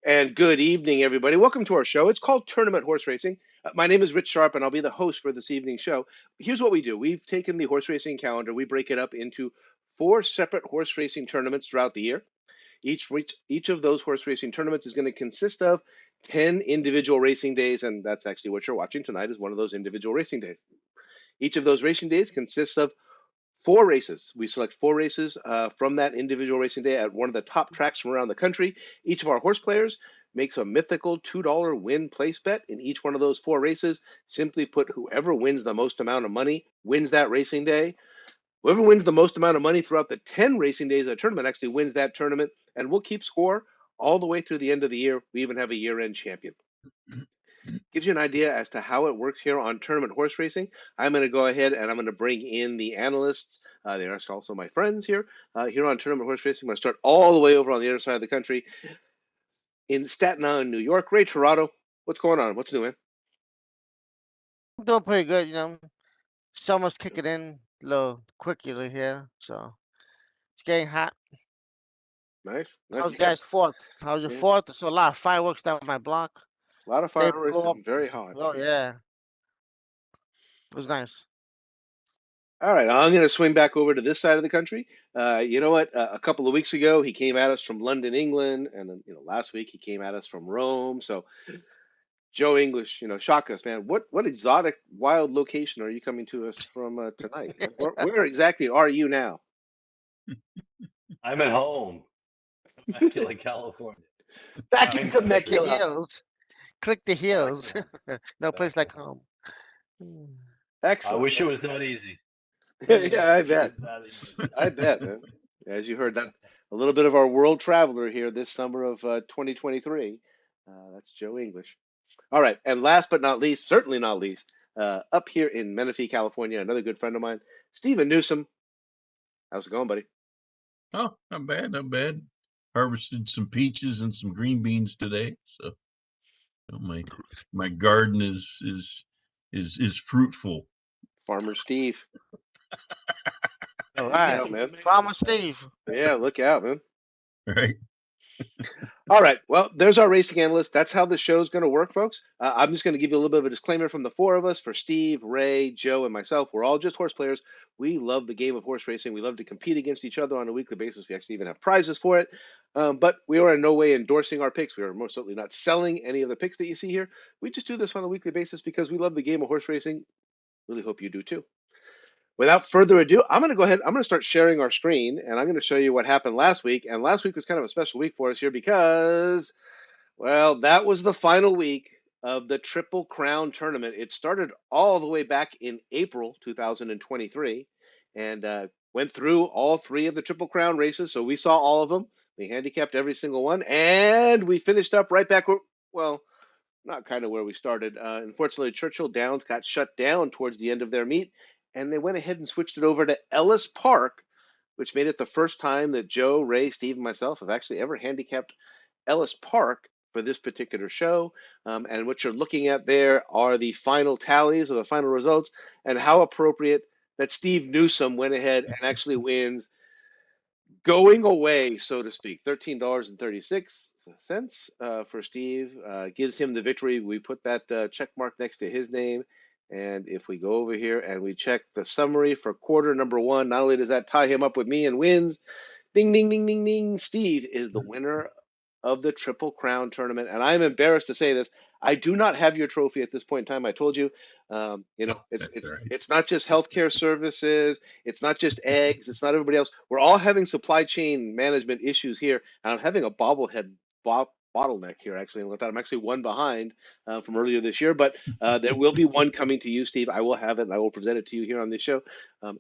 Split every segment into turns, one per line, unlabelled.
And good evening, everybody. Welcome to our show. It's called Tournament Horse Racing. My name is Rich Sharp, and I'll be the host for this evening's show. Here's what we do. We've taken the horse racing calendar, we break it up into four separate horse racing tournaments throughout the year. Each of those horse racing tournaments is going to consist of 10 individual racing days, and that's actually what you're watching tonight is one of those individual racing days. Each of those racing days consists of four races. We select four races from that individual racing day at one of the top tracks from around the country. Each of our horse players makes a mythical $2 win place bet in each one of those four races. Simply put, whoever wins the most amount of money wins that racing day. Whoever wins the most amount of money throughout the 10 racing days of the tournament actually wins that tournament, and we'll keep score all the way through the end of the year. We even have a year-end champion. Gives you an idea as to how it works here on Tournament Horse Racing. I'm going to go ahead and I'm going to bring in the analysts. They are also my friends here. Here on Tournament Horse Racing, I'm going to start all the way over on the other side of the country in Staten Island, New York. Ray Torado, what's going on? What's new, man?
I'm doing pretty good, Summer's kicking in a little quickly here, so it's getting hot.
Nice.
How's
Yeah,
guys' fourth? How's your
yeah.
fourth? There's a lot of fireworks down my block.
A lot of
They
fireworks
blew up.
and very hot.
Oh yeah, it was nice.
All right, I'm going to swing back over to this side of the country. You know what? A couple of weeks ago, he came at us from London, England, and then last week he came at us from Rome. So Joe English, shock us, man. What exotic, wild location are you coming to us from tonight, man? Where exactly are you now?
I'm at home, Temecula, California.
Back in
Trying to
Click the
figure
Temecula.
out.
heels. Click the
I like
heels.
that.
No
Back
place
at
like
home.
home. Hmm.
I
Excellent.
wish it was that easy.
Yeah, I
Wish it
bet.
was that easy.
I bet, man. As you heard, that a little bit of our world traveler here this summer of 2023. That's Joe English. All right, and last but not least, certainly not least, up here in Menifee, California, another good friend of mine, Stephen Newsom. How's it going, buddy?
Oh, not bad, not bad. Harvested some peaches and some green beans today, so my garden is fruitful.
Farmer Steve.
All
You
Look
get
right,
out,
some
man.
Farmer
tomatoes then.
Steve.
Yeah, look out, man.
Right?
All right. Well, there's our racing analyst. That's how the show's going to work, folks. I'm just going to give you a little bit of a disclaimer from the four of us. For Steve, Ray, Joe, and myself, we're all just horse players. We love the game of horse racing. We love to compete against each other on a weekly basis. We actually even have prizes for it. But we are in no way endorsing our picks. We are most certainly not selling any of the picks that you see here. We just do this on a weekly basis because we love the game of horse racing. Really hope you do too. Without further ado, I'm going to go ahead. I'm going to start sharing our screen, and I'm going to show you what happened last week. And last week was kind of a special week for us here because, well, that was the final week of the Triple Crown tournament. It started all the way back in April 2023 and went through all three of the Triple Crown races. So we saw all of them. We handicapped every single one, and we finished up right back where, well, not kind of where we started. Unfortunately, Churchill Downs got shut down towards the end of their meet, and they went ahead and switched it over to Ellis Park, which made it the first time that Joe, Ray, Steve, and myself have actually ever handicapped Ellis Park for this particular show. And what you're looking at there are the final tallies or the final results, and how appropriate that Steve Newsom went ahead and actually wins going away, so to speak. $13.36 for Steve gives him the victory. We put that check mark next to his name. And if we go over here and we check the summary for quarter number one, not only does that tie him up with me and wins, ding, ding, ding, ding, ding, Steve is the winner of the Triple Crown tournament. And I'm embarrassed to say this. I do not have your trophy at this point in time. I told you,
Oh,
it's
that's all right.
it's not just healthcare services, it's not just eggs, it's not everybody else. We're all having supply chain management issues here, and I'm having a bobblehead bottleneck here. Actually, and with that, I'm actually one behind from earlier this year, but there will be one coming to you, Steve. I will have it, and I will present it to you here on this show.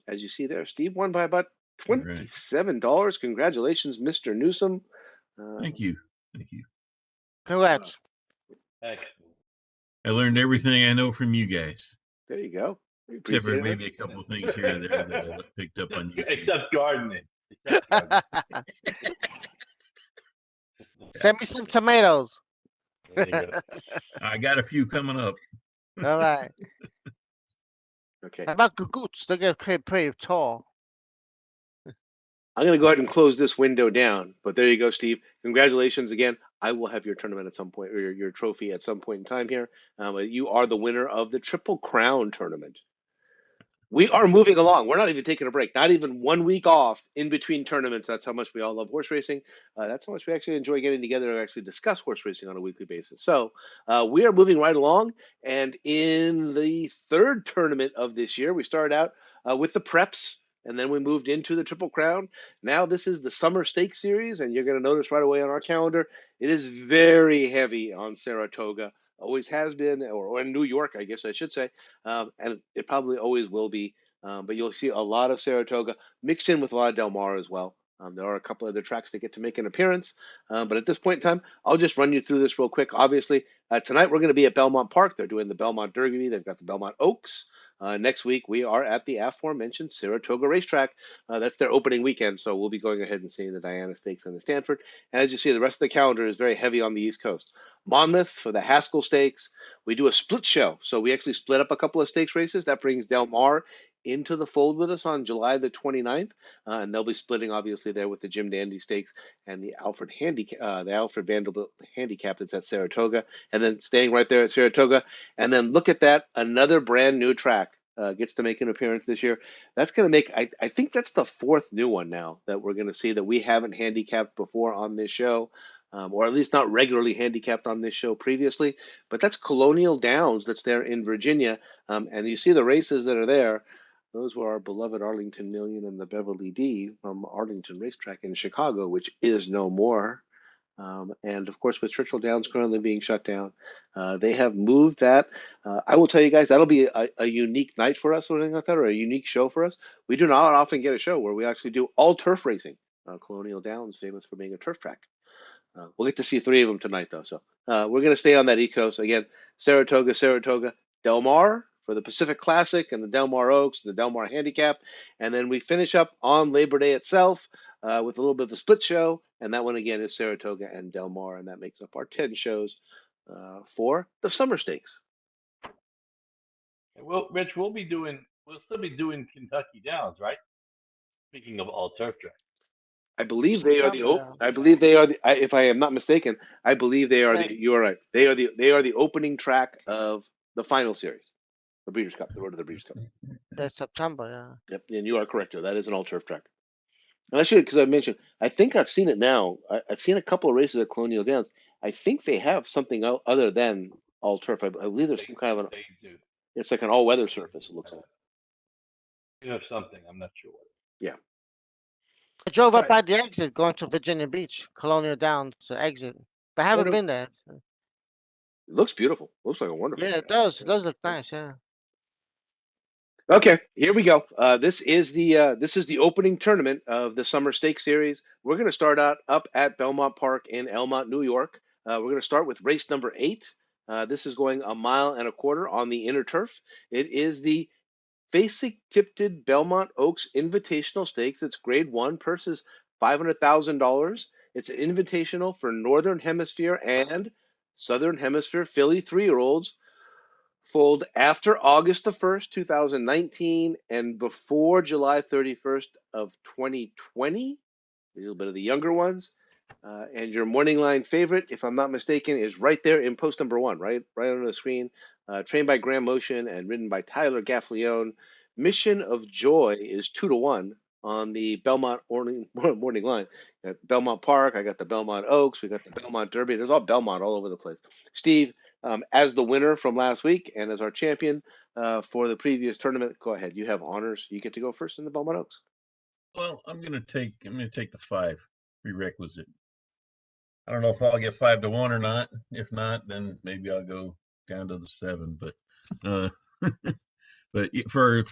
As you see there, Steve won by about
All right.
$27. Congratulations, Mr. Newsom.
Thank you. Thank you.
Congrats.
Excellent.
I learned everything I know from you guys,
There you go. We
except for
appreciate
maybe a couple of things here or there that I picked up on YouTube.
Except gardening. Except gardening.
Send me some tomatoes.
There you go.
I got a few coming up.
All right.
Okay.
How about gagoots? They get pretty tall.
I'm going to go ahead and close this window down. But there you go, Steve. Congratulations again. I will have your tournament at some point, or your trophy at some point in time here. You are the winner of the Triple Crown tournament. We are moving along. We're not even taking a break. Not even 1 week off in between tournaments. That's how much we all love horse racing. That's how much we actually enjoy getting together and actually discuss horse racing on a weekly basis. So we are moving right along. And in the third tournament of this year, we started out with the preps. And then we moved into the Triple Crown. Now this is the Summer Stakes Series, and you're going to notice right away on our calendar, it is very heavy on Saratoga. Always has been, or in New York, I guess I should say, and it probably always will be. But you'll see a lot of Saratoga mixed in with a lot of Del Mar as well. There are a couple other tracks that get to make an appearance, but at this point in time, I'll just run you through this real quick. Obviously, tonight we're going to be at Belmont Park. They're doing the Belmont Derby. They've got the Belmont Oaks. Next week, we are at the aforementioned Saratoga Racetrack. That's their opening weekend, so we'll be going ahead and seeing the Diana Stakes and the Stanford. And as you see, the rest of the calendar is very heavy on the East Coast. Monmouth for the Haskell Stakes. We do a split show, so we actually split up a couple of stakes races. That brings Del Mar into the fold with us on July the 29th, and they'll be splitting obviously there with the Jim Dandy Stakes and the Alfred Vanderbilt Handicap that's at Saratoga, and then staying right there at Saratoga. And then look at that, another brand new track gets to make an appearance this year. That's going to make, I think that's the fourth new one now that we're going to see that we haven't handicapped before on this show. Or at least not regularly handicapped on this show previously, but that's Colonial Downs that's there in Virginia. And you see the races that are there. Those were our beloved Arlington Million and the Beverly D from Arlington Racetrack in Chicago, which is no more. And of course, with Churchill Downs currently being shut down, they have moved that. I will tell you guys, that'll be a unique night for us, or anything like that, or a unique show for us. We do not often get a show where we actually do all turf racing. Colonial Downs, famous for being a turf track. We'll get to see three of them tonight, though. So we're going to stay on that East again. Saratoga, Del Mar for the Pacific Classic and the Del Mar Oaks, and the Del Mar Handicap, and then we finish up on Labor Day itself with a little bit of a split show, and that one again is Saratoga and Del Mar, and that makes up our 10 shows for the Summer Stakes.
Well, Rich, we'll still be doing Kentucky Downs, right? Speaking of all turf track.
I believe they are the.
September,
I believe they are the. If I am not mistaken, I believe they are
yeah.
the. You are right. They are the. They are the opening track of the final series, the Breeders' Cup, the Road to the Breeders' Cup.
That's September, yeah.
Yep, and you are correct. That is an all turf track. And I should, because I mentioned, I think I've seen it now. I've seen a couple of races at Colonial Downs. I think they have something other than all turf. I believe there's some kind of an.
They do.
It's like an all weather surface. It looks like.
You have something. I'm not sure.
Yeah.
I drove up
Right.
at the exit going to Virginia Beach, Colonial Downs exit, but I
Oh,
haven't
no.
been there.
It looks beautiful. Looks like a wonderful.
Yeah,
track.
it does. It does look nice, yeah.
Okay, here we go. This is the opening tournament of the Summer Stakes Series. We're going to start out up at Belmont Park in Elmont, New York. We're going to start with race number 8. This is going 1.25 miles on the inner turf. It is the basic tipped Belmont Oaks Invitational Stakes. It's Grade 1. Purse is $500,000. It's an invitational for Northern Hemisphere and Southern Hemisphere filly 3-year-olds. Fold after August the 1st, 2019, and before July 31st of 2020. A little bit of the younger ones. And your morning line favorite, if I'm not mistaken, is right there in post number 1, right under the screen. Trained by Graham Motion and ridden by Tyler Gaffleone. Mission of Joy is 2-1 on the Belmont morning line. Got Belmont Park, I got the Belmont Oaks, we got the Belmont Derby. There's all Belmont all over the place. Steve, as the winner from last week and as our champion for the previous tournament, go ahead. You have honors. You get to go first in the Belmont Oaks.
Well, I'm gonna take the 5 prerequisite. I don't know if I'll get 5-1 or not. If not, then maybe I'll go down to the 7. But but for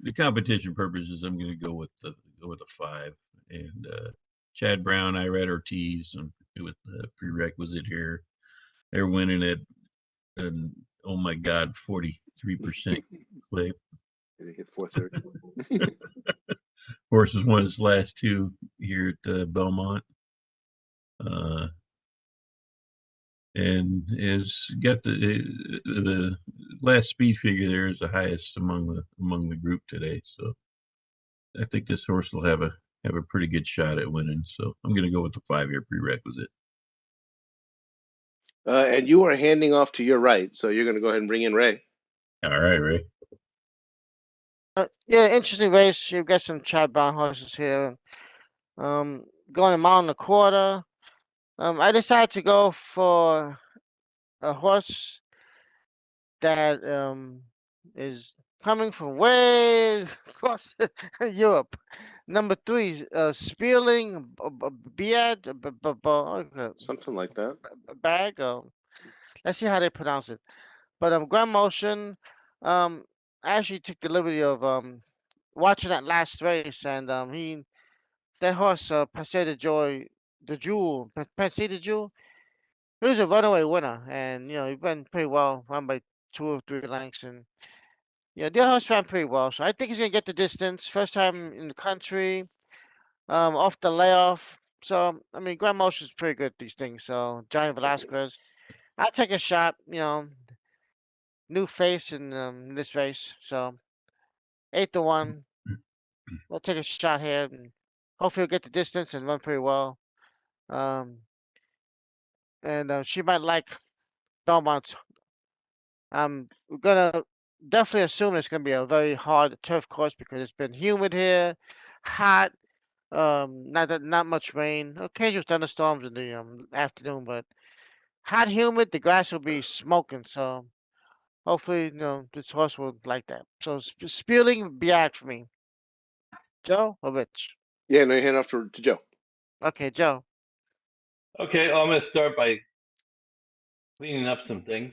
the competition purposes, I'm gonna go with the 5. And Chad Brown, Irad Ortiz, with the prerequisite here. They're winning it, and oh my God, 43% clip.
They hit 430.
Horses won his last 2 here at Belmont. And has got the last speed figure there is the highest among the group today. So I think this horse will have have a pretty good shot at winning. So I'm going to go with the 5-year prerequisite.
And you are handing off to your right, so you're going to go ahead and bring in Ray.
All right, Ray.
Yeah, interesting race. You've got some Chad Brown horses here. Going a mile and a quarter. I decided to go for a horse that is coming from way across Europe. Number 3, Spearling Biad
Something like that.
Bag. Let's see how they pronounce it. But Grand Motion. I actually took the liberty of watching that last race, and that horse Passé de Joy, the Jewel, Passé de Jewel. He was a runaway winner, and he went pretty well, won by 2 or 3 lengths, and the other horse ran pretty well. So I think he's gonna get the distance. First time in the country, off the layoff. So I mean, Grand Motion's pretty good at these things. So Johnny Velasquez, I'll take a shot. New face in this race. So 8-1. We'll take a shot here, and hopefully he'll get the distance and run pretty well. Um, and she might like Belmont. We're gonna definitely assume it's gonna be a very hard turf course because it's been humid here, hot. Not much rain. Occasional thunderstorms in the afternoon, but hot, humid. The grass will be smoking. So hopefully, this horse will like that. So Spearling Biag for me. Joe or Rich?
Yeah, no, you hand off to Joe.
Okay, Joe.
Okay, I'm going to start by cleaning up some things.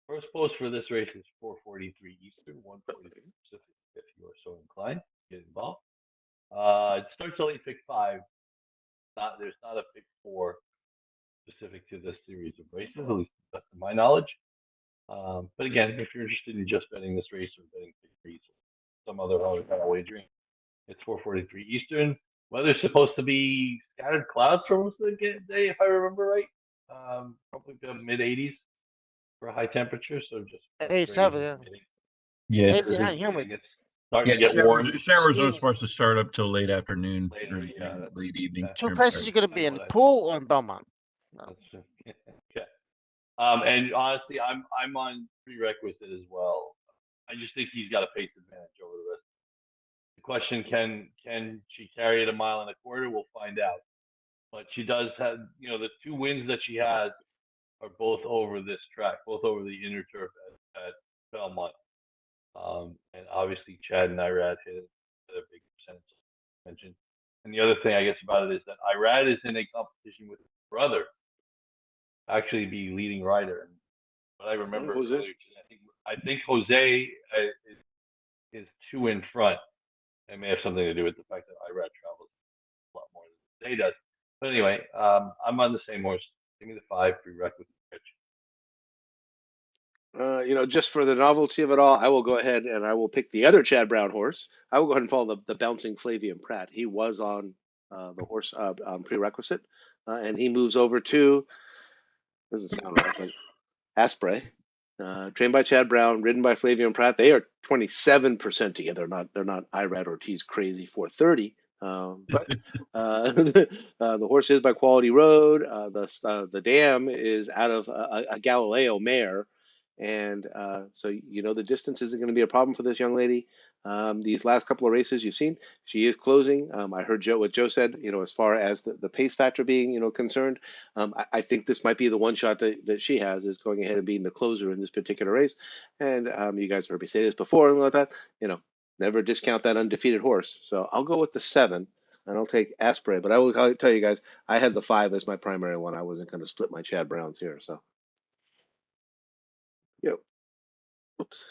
First post for this race is 4:43 Eastern, 1:43 Pacific. If you are so inclined, get involved. It starts only pick 5. There's not a pick 4 specific to this series of races, at least to my knowledge. But again, if you're interested in just betting this race or betting pick 3 or some other kind of wagering, it's 4:43 Eastern. Weather's supposed to be scattered clouds for most of the day, if I remember right. Probably the mid 80s for high temperature, so just
87, yeah.
Yeah.
Hey, behind humid.
It's starting
Yeah,
to get warm
showers aren't supposed to start up till late afternoon
later.
or
Yeah,
late evening.
that's,
Two
I'm
places
sorry.
you're gonna be in: the pool or in Belmont. No.
that's okay. And honestly, I'm on prerequisite as well. I just think he's got a pace advantage over the rest. The question, can she carry it a mile and a quarter? We'll find out. But she does have, the 2 wins that she has are both over this track, both over the inner turf at Belmont. And obviously Chad and Irad hit a big percentage mentioned. And the other thing I guess about it is that Irad is in a competition with his brother, actually be leading rider. And what I remember
Jose.
earlier today, I think Jose is 2 in front. It may have something to do with the fact that Irad travels a lot more than Jose does. But anyway, I'm on the same horse. Give me the 5 prerequisite pitch.
Just for the novelty of it all, I will go ahead and I will pick the other Chad Brown horse. I will go ahead and follow the bouncing Flavian Pratt. He was on the horse prerequisite, and he moves over to, doesn't sound right, but Asprey, trained by Chad Brown, ridden by Flavian Pratt. They are 27% together. They're not Irad Ortiz crazy 430. But the horse is by Quality Road. The dam is out of a Galileo mare, and so the distance isn't going to be a problem for this young lady. These last couple of races you've seen, she is closing. I heard what Joe said. As far as the pace factor being concerned, I think this might be the one shot that she has is going ahead and being the closer in this particular race. And you guys heard me say this before and like that. Never discount that undefeated horse. So I'll go with the 7. And I'll take Asprey, but I will tell you guys, I had the 5 as my primary one. I wasn't going to split my Chad Browns here. So, yep. Oops.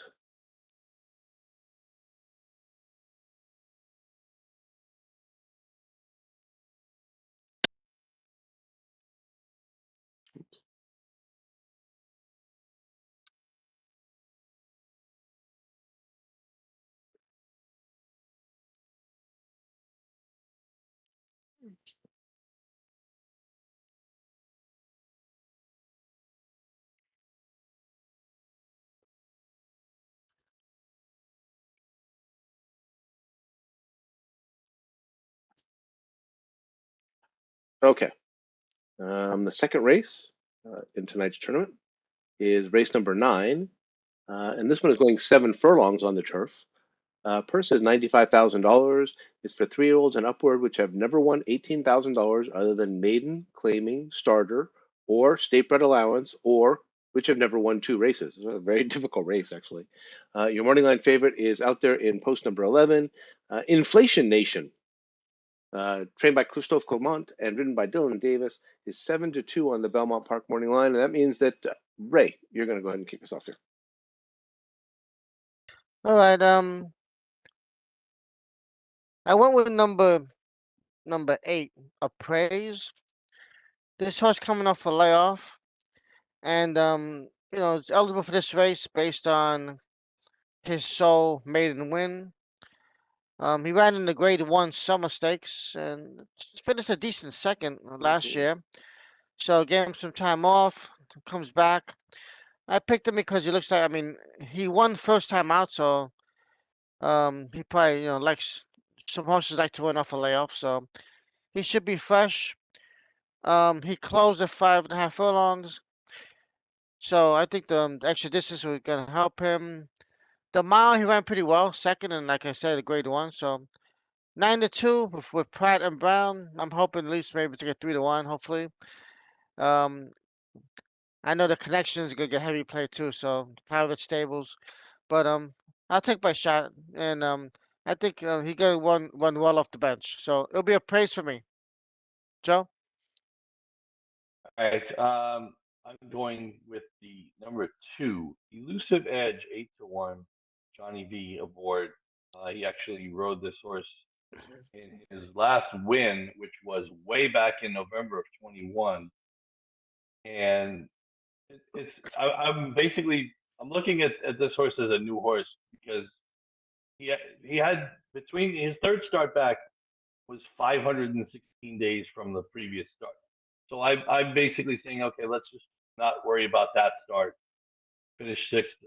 Okay. The second race in tonight's tournament is race number 9, and this one is going 7 furlongs on the turf. Purse is $95,000. It's for 3-year-olds and upward, which have never won $18,000 other than maiden, claiming, starter, or state bred allowance, or which have never won 2 races. It's a very difficult race, actually. Your morning line favorite is out there in post number 11, Inflation Nation. Trained by Christophe Clement and ridden by Dylan Davis, is 7-2 on the Belmont Park morning line, and that means that Ray, you're going to go ahead and kick us off here.
All right. I went with number 8, Appraise. This horse coming off a layoff, and it's eligible for this race based on his sole maiden win. He ran in the Grade 1 Summer Stakes and finished a decent second last year. So gave him some time off, comes back. I picked him because he looks like, he won first time out, so he probably, likes, some horses like to run off a layoff, so he should be fresh. He closed at 5.5 furlongs, so I think the extra distance was going to help him. The mile he ran pretty well, second, and like I said, a Grade 1, so 9-2 with Pratt and Brown. I'm hoping at least maybe to get 3-1, hopefully. I know the connection is gonna get heavy play too, so private stables. But I'll take my shot, and I think he gonna run well off the bench, so it'll be a praise for me. Joe.
All right. I'm going with the number 2, Elusive Edge, 8-1. Johnny V aboard. He actually rode this horse in his last win, which was way back in November of 21. And I'm looking at this horse as a new horse because he had between his third start back was 516 days from the previous start. So I'm basically saying, okay, let's just not worry about that start. Finished 6th,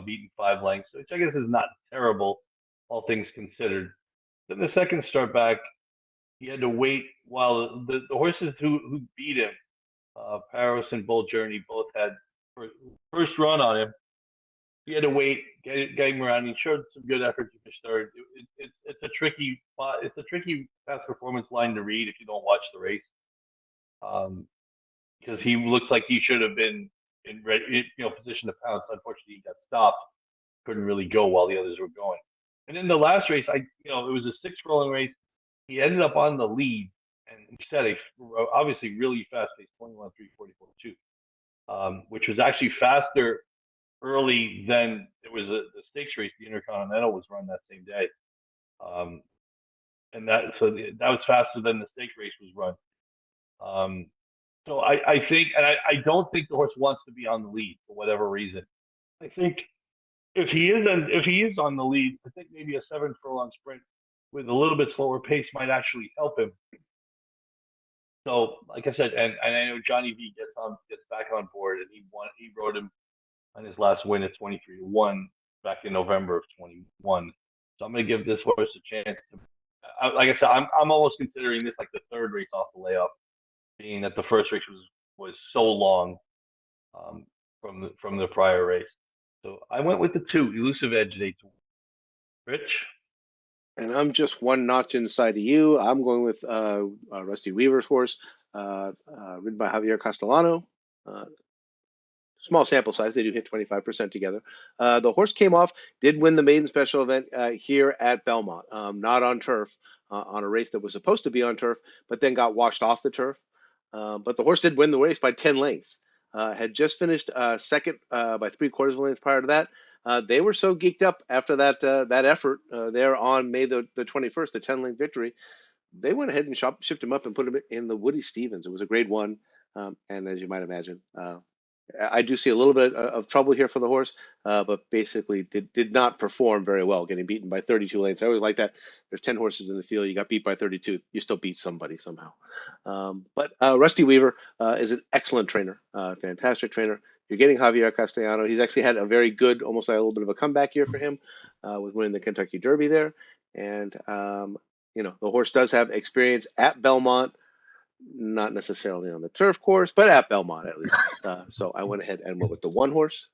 beating 5 lengths, which I guess is not terrible, all things considered. Then the second start back, he had to wait while the horses who beat him, Paris and Bull Journey, both had first run on him. He had to wait, get him around. He showed some good effort to finish third. It's a tricky past performance line to read if you don't watch the race, because he looks like he should have been in position to pounce. Unfortunately, he got stopped. Couldn't really go while the others were going. And in the last race, it was a 6 furlong race. He ended up on the lead and set a obviously really fast pace, 21:3:44:2, which was actually faster early than it was the stakes race. The Intercontinental was run that same day, and that was faster than the stake race was run. So I think, and I don't think the horse wants to be on the lead for whatever reason. I think if he is on the lead, I think maybe a 7 furlong sprint with a little bit slower pace might actually help him. So, like I said, and I know Johnny V gets back on board, and he rode him on his last win at 23-1 back in November of 21. So I'm going to give this horse a chance to. Like I said, I'm almost considering this like the third race off the layoff, being that the first race was so long from the prior race. So I went with the 2, Elusive Edge, 8-1. Rich.
And I'm just one notch inside of you. I'm going with Rusty Weaver's horse, ridden by Javier Castellano. Small sample size. They do hit 25% together. The horse came off, did win the maiden special event here at Belmont, not on turf, on a race that was supposed to be on turf, but then got washed off the turf. But the horse did win the race by 10 lengths. Had just finished second by 3/4 of a length prior to that. They were so geeked up after that effort there on May the 21st, the 10-length victory. They went ahead and shipped him up and put him in the Woody Stevens. It was a Grade 1, and as you might imagine, I do see a little bit of trouble here for the horse, but basically did not perform very well, getting beaten by 32 lengths. I always like that. There's 10 horses in the field. You got beat by 32. You still beat somebody somehow. But Rusty Weaver is an excellent trainer, fantastic trainer. You're getting Javier Castellano. He's actually had a very good, almost like a little bit of a comeback year for him with winning the Kentucky Derby there. And, the horse does have experience at Belmont. not necessarily on the turf course, but at Belmont at least. So I went ahead and went with the one horse.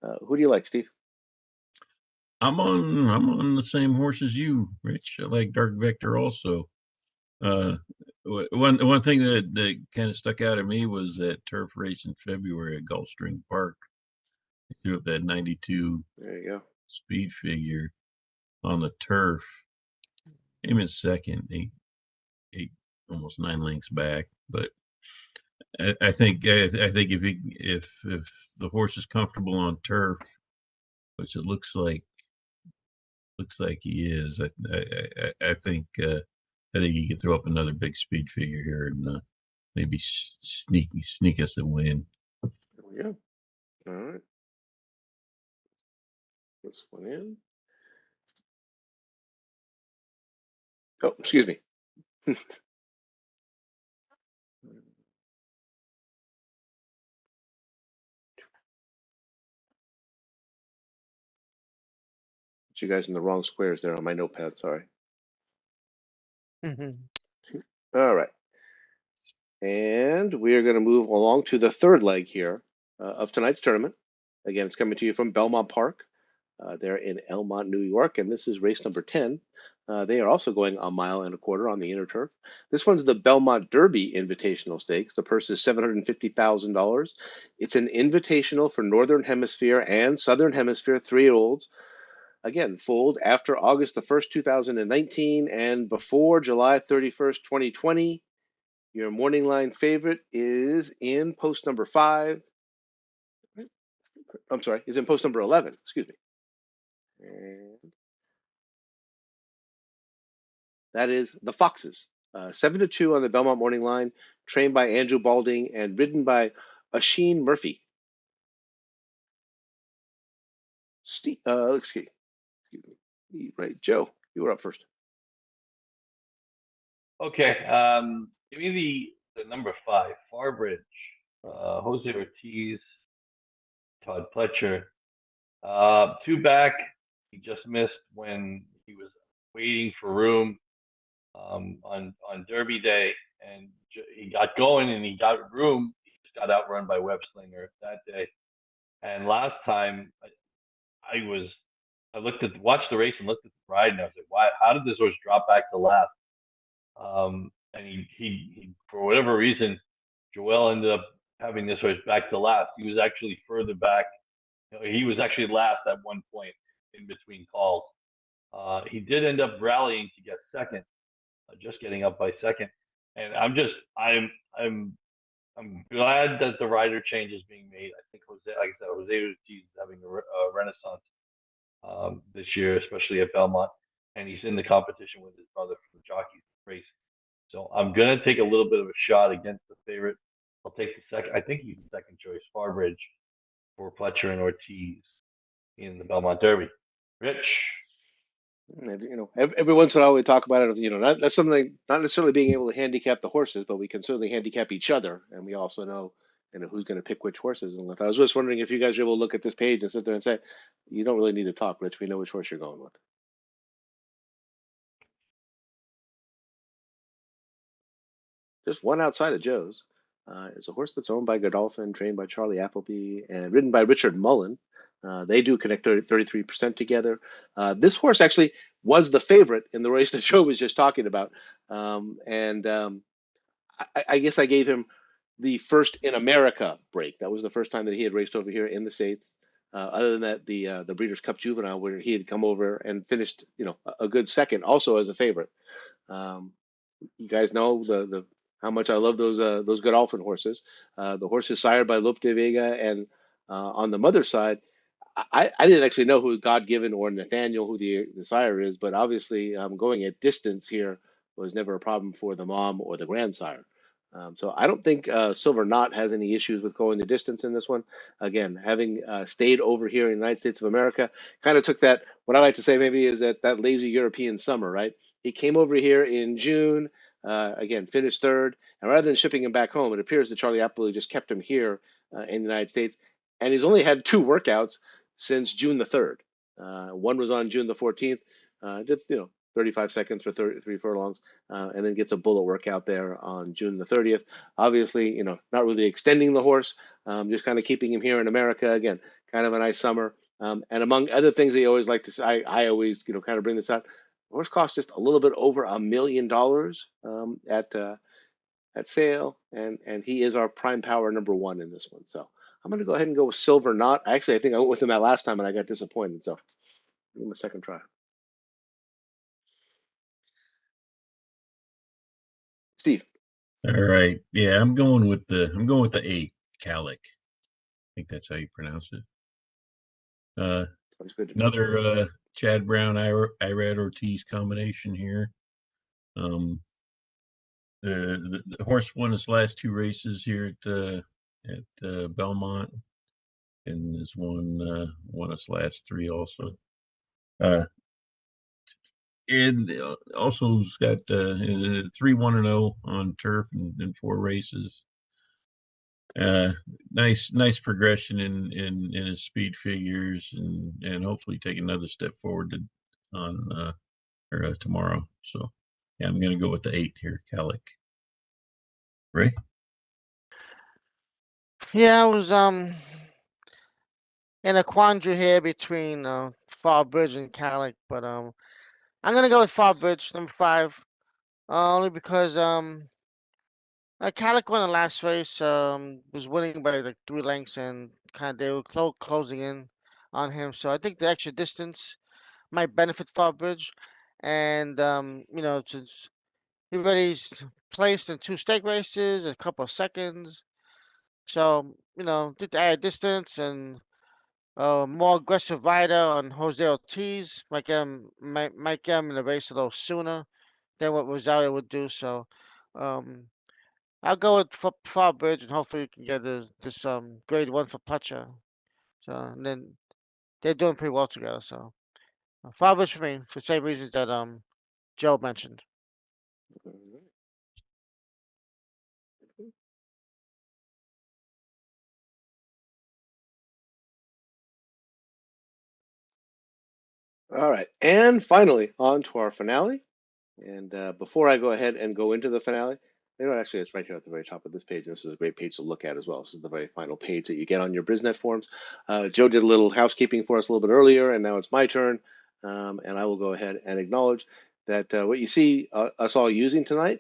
Who do you like, Steve?
I'm on the same horse as you, Rich. I like Dark Vector also. Uh, one thing that kind of stuck out at me was that turf race in February at Gulfstream Park. He threw up that 92
There you go.
speed figure on the turf. Came in second, eight almost 9 lengths back. But I think if the horse is comfortable on turf, which it looks like he is, I think he could throw up another big speed figure here and maybe sneak us a win.
There we go. All right. This one in. Oh, excuse me. Put you guys in the wrong squares there on my notepad. Sorry. All right. And we are going to move along to the third leg here of tonight's tournament. Again, it's coming to you from Belmont Park. They're in Elmont, New York, and this is race number 10. They are also going a mile and a quarter on the inner turf. This one's the Belmont Derby Invitational Stakes. The purse is $750,000. It's an invitational for Northern Hemisphere and Southern Hemisphere 3-year-olds. Again, foaled after August the 1st, 2019, and before July 31st, 2020. Your morning line favorite is in post number 5. I'm sorry, is in post number 11. Excuse me. And that is the Foxes. 7-2 on the Belmont morning line, trained by Andrew Balding and ridden by Asheen Murphy. Steve, excuse me. Right, Joe, you were up first.
Okay. Give me the number 5, Farbridge, Jose Ortiz, Todd Pletcher. 2 back. He just missed when he was waiting for room on Derby Day, and he got going and he got room. He just got outrun by Web Slinger that day. And last time, I watched the race and looked at the ride, and I was like, why? How did this horse drop back to last? And he for whatever reason, Joel ended up having this horse back to last. He was actually further back. He was actually last at one point in between calls. He did end up rallying to get second, just getting up by second. And I'm glad that the rider change is being made. I think Jose, like I said, Jose Ortiz is having a renaissance this year, especially at Belmont, and he's in the competition with his brother for the jockey race. So I'm gonna take a little bit of a shot against the favorite. I'll take the second. I think he's the second choice, Farbridge, for Pletcher and Ortiz in the Belmont Derby. Rich.
Every once in a while we talk about it. That's something, not necessarily being able to handicap the horses, but we can certainly handicap each other, and we also know, who's going to pick which horses. And I was just wondering if you guys are able to look at this page and sit there and say, you don't really need to talk, Rich. We know which horse you're going with. Just one outside of Joe's. It's a horse that's owned by Godolphin, trained by Charlie Appleby, and ridden by Richard Mullen. They do connect 33% together. This horse actually was the favorite in the race that Joe was just talking about. I guess I gave him the first in America break. That was the first time that he had raced over here in the States. Other than that, the Breeders' Cup Juvenile, where he had come over and finished, a good second, also as a favorite. You guys know the how much I love those Godolphin horses. The horse is sired by Lope de Vega, and on the mother's side, I didn't actually know who God Given or Nathaniel, who the sire is, but obviously going at distance here was never a problem for the mom or the grandsire. So I don't think Silver Knot has any issues with going the distance in this one. Again, having stayed over here in the United States of America, kind of took that, what I like to say maybe is that lazy European summer, right? He came over here in June, again, finished third, and rather than shipping him back home, it appears that Charlie Appleby just kept him here in the United States, and he's only had 2 workouts since June the 3rd. One was on June the 14th. Just, 35 seconds for 33 furlongs, and then gets a bullet workout there on June the 30th. Obviously, not really extending the horse, just kind of keeping him here in America. Again, kind of a nice summer. And among other things that you always like to say, I always, kind of bring this up. The horse costs just a little bit over $1 million at sale, and he is our prime power number 1 in this one. So I'm going to go ahead and go with Silver Knot. Actually, I think I went with him that last time and I got disappointed. So give him a second try. Steve.
All right. Yeah, I'm going with the 8, Calic. I think that's how you pronounce it.
Sounds good to me.
Another Chad Brown, Irad Ortiz combination here. The horse won his last 2 races here at Belmont, and has won his last 3 also. And also has got 3-1-0 on turf in 4 races. Nice progression in his speed figures, and hopefully take another step forward tomorrow. So yeah, I'm gonna go with the 8 here, Calic. Ray?
Yeah, I was in a quandary here between Farbridge and Calic, but I'm gonna go with Farbridge, number 5, only because Calic won the last race, was winning by like 3 lengths, and kind of they were closing in on him. So I think the extra distance might benefit Farbridge, and since he already placed in 2 stake races, a couple of seconds, so did the added distance and more aggressive rider on Jose Ortiz might get him in the race a little sooner than what Rosario would do. So um, I'll go with Farbridge, and hopefully we can get this grade 1 for Pletcher. So and then they're doing pretty well together. So Farbridge for me for the same reasons that Joe mentioned.
All right. And finally, on to our finale. And before I go ahead and go into the finale, actually, it's right here at the very top of this page. This is a great page to look at as well. This is the very final page that you get on your BrizNet forms. Joe did a little housekeeping for us a little bit earlier, and now it's my turn. And I will go ahead and acknowledge that what you see us all using tonight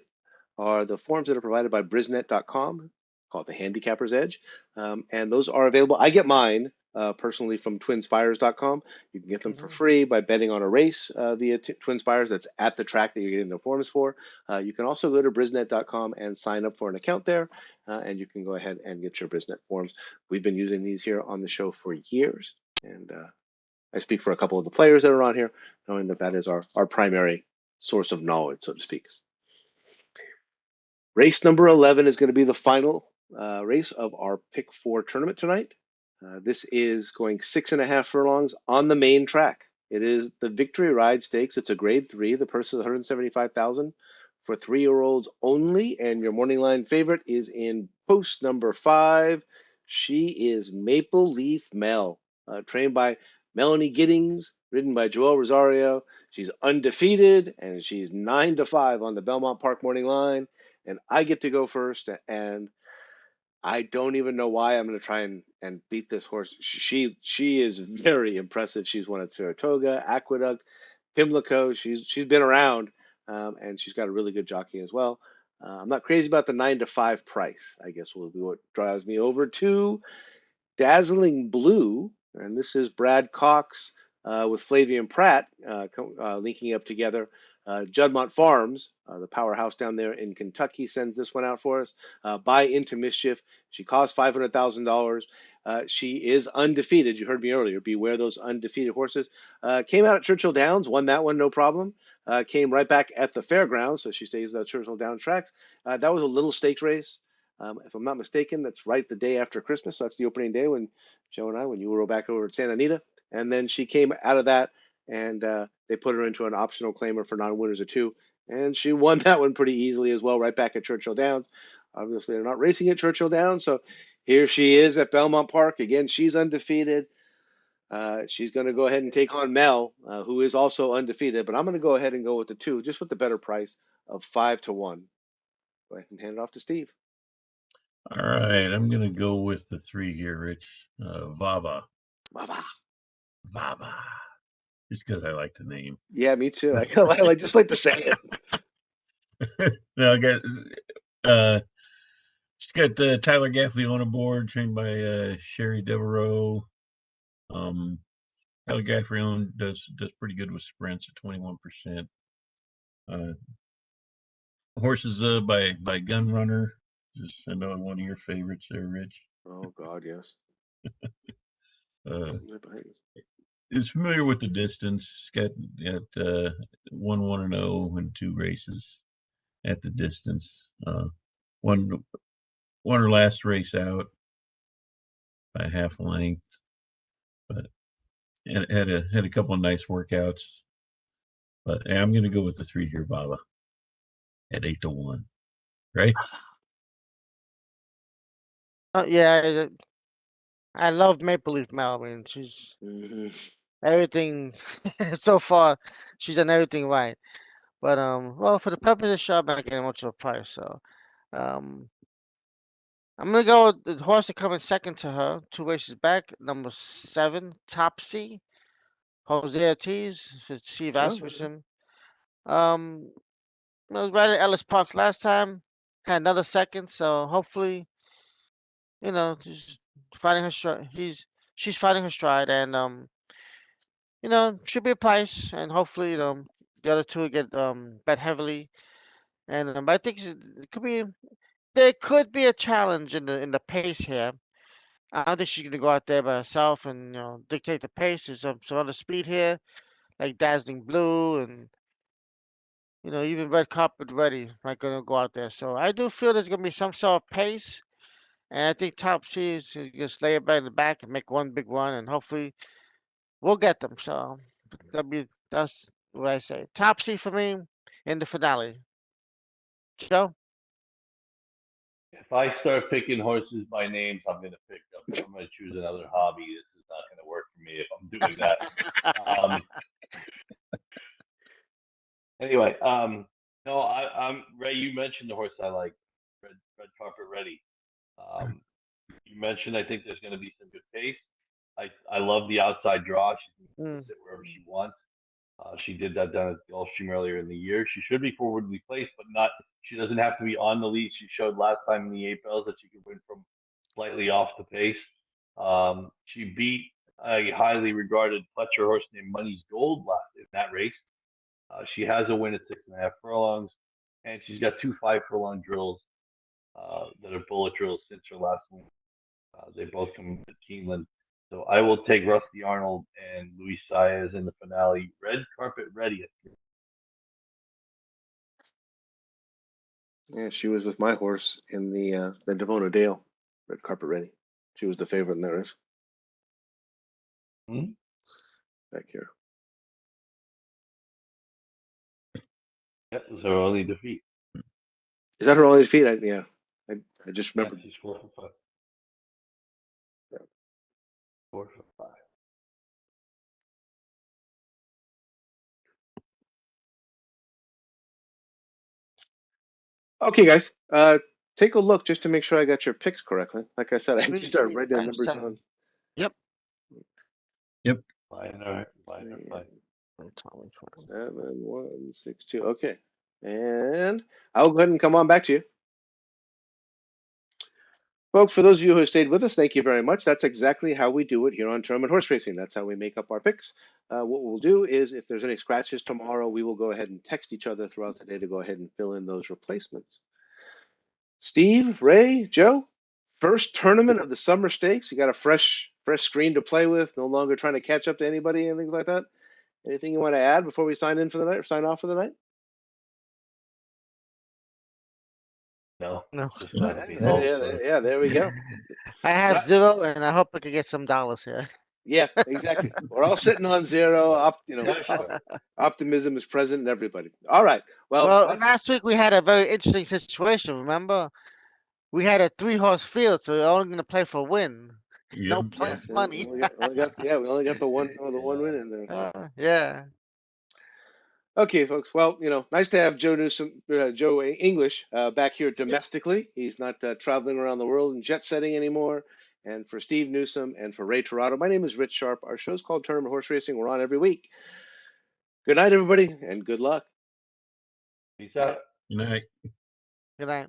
are the forms that are provided by briznet.com, called the Handicapper's Edge. And those are available. I get mine personally from twinsfires.com. You can get them for free by betting on a race via Twinspires that's at the track that you're getting the forms for. You can also go to briznet.com and sign up for an account there, and you can go ahead and get your Briznet forms. We've been using these here on the show for years, and I speak for a couple of the players that are on here, knowing that that is our primary source of knowledge, so to speak. Race number 11 is going to be the final race of our Pick 4 tournament tonight. This is going 6.5 furlongs on the main track. It is the Victory Ride Stakes. It's a grade 3. The purse is $175,000 for 3-year-olds only. And your morning line favorite is in post number 5. She is Maple Leaf Mel, trained by Melanie Giddings, ridden by Joel Rosario. She's undefeated, and she's 9-5 on the Belmont Park morning line. And I get to go first, and I don't even know why I'm going to try and beat this horse. She is very impressive. She's won at Saratoga, Aqueduct, Pimlico. She's been around, and she's got a really good jockey as well. I'm not crazy about the 9-5 price. I guess will be what drives me over to Dazzling Blue, and this is Brad Cox with Flavian Pratt linking up together. Juddmonte Farms, the powerhouse down there in Kentucky, sends this one out for us. Buy Into Mischief. She costs $500,000. She is undefeated. You heard me earlier. Beware those undefeated horses. Came out at Churchill Downs, won that one, no problem. Came right back at the fairgrounds, so she stays at Churchill Downs tracks. That was a little stakes race. If I'm not mistaken, that's right the day after Christmas. So that's the opening day when Joe and I, when you were back over at Santa Anita. And then she came out of that, and they put her into an optional claimer for non-winners of 2. And she won that one pretty easily as well, right back at Churchill Downs. Obviously, they're not racing at Churchill Downs. So here she is at Belmont Park. Again, she's undefeated. She's going to go ahead and take on Mel, who is also undefeated. But I'm going to go ahead and go with the 2, just with the better price of 5-1. Go ahead and hand it off to Steve.
All right, I'm going to go with the 3 here, Rich. Vava.
Baba.
Vava. Just because I like the name.
Yeah, me too. I just like to say it.
Now, guys, she's got Tyler Gaffley on board, trained by Sherry Devereaux. Tyler Gaffrey does pretty good with sprints at 21%. Horses by Gun Runner. Just another one of your favorites there, Rich.
Oh God, yes.
Is familiar with the distance. Got 1-1-0 and 2 races at the distance. Won her last race out by half length, but had a couple of nice workouts. But yeah, I'm going to go with the 3 here, Baba, at 8-1. Right?
Yeah, I love Maple Leaf Mel. I mean, she's everything so far. She's done everything right. But well, for the purpose of the show, I'm not getting much of a price. So I'm gonna go with the horse that coming second to her, 2 races back, number 7, Topsy, Jose Ortiz, Steve Asmussen. I was right at Ellis Park last time. Had another second, so hopefully, she's finding her stride. She's finding her stride, and should be a price, and hopefully, the other 2 get bet heavily, and I think there could be a challenge in the pace here. I don't think she's gonna go out there by herself and dictate the pace. There's some other speed here, like Dazzling Blue and even Red Carpet Ready not gonna go out there. So I do feel there's gonna be some sort of pace, and I think Top C is just lay it back in the back and make one big run, and hopefully we'll get them. So that's what I say. Top C for me in the finale. Joe?
If I start picking horses by names, I'm going to pick them. I'm going to choose another hobby. This is not going to work for me if I'm doing that. Anyway, no, I'm Ray. You mentioned the horse I like, Red Carpet Ready. You mentioned I think there's going to be some good pace. I love the outside draw. She can sit wherever she wants. She did that down at the Gulfstream earlier in the year. She should be forwardly placed, but not. She doesn't have to be on the lead. She showed last time in the 8 bells that she could win from slightly off the pace. She beat a highly regarded Fletcher horse named Money's Gold last in that race. She has a win at 6.5 furlongs, and she's got 2 5-furlong drills that are bullet drills since her last win. They both come to Keeneland. So I will take Rusty Arnold and Luis Saez in the finale. Red Carpet Ready.
Yeah, she was with my horse in the Devona Dale, Red Carpet Ready. She was the favorite in that race. Back here.
That was her only defeat.
Is that her only defeat? I just remember.
Yeah, she's 4 for 5.
Yeah.
4 for 5.
Okay, guys. Take a look just to make sure I got your picks correctly. Like I said, I just started writing the numbers down.
Yep.
Minor.
7, 1, 6, 2. Okay. And I'll go ahead and come on back to you. Folks, for those of you who have stayed with us, thank you very much. That's exactly how we do it here on Tournament Horse Racing. That's how we make up our picks. What we'll do is if there's any scratches tomorrow, we will go ahead and text each other throughout the day to go ahead and fill in those replacements. Steve, Ray, Joe, first tournament of the Summer Stakes. You got a fresh screen to play with, no longer trying to catch up to anybody and things like that. Anything you want to add before we sign in for the night or sign off for the night?
No. Just
Yeah, there we go.
I have 0, and I hope I can get some dollars here.
Yeah, exactly. We're all sitting on 0. Optimism is present in everybody. All right. Well,
last week we had a very interesting situation. Remember, we had a 3-horse field, so we're only going to play for a win. No
Yep.
plus
We
money.
we only got the one
Yeah.
win in there. So.
Yeah.
Okay, folks. Well, nice to have Joe Newsom, Joe English, back here domestically. He's not traveling around the world and jet setting anymore. And for Steve Newsom and for Ray Torado, my name is Rich Sharp. Our show's called Tournament Horse Racing. We're on every week. Good night, everybody, and good luck.
Peace
All right.
out.
Good night.
Good night.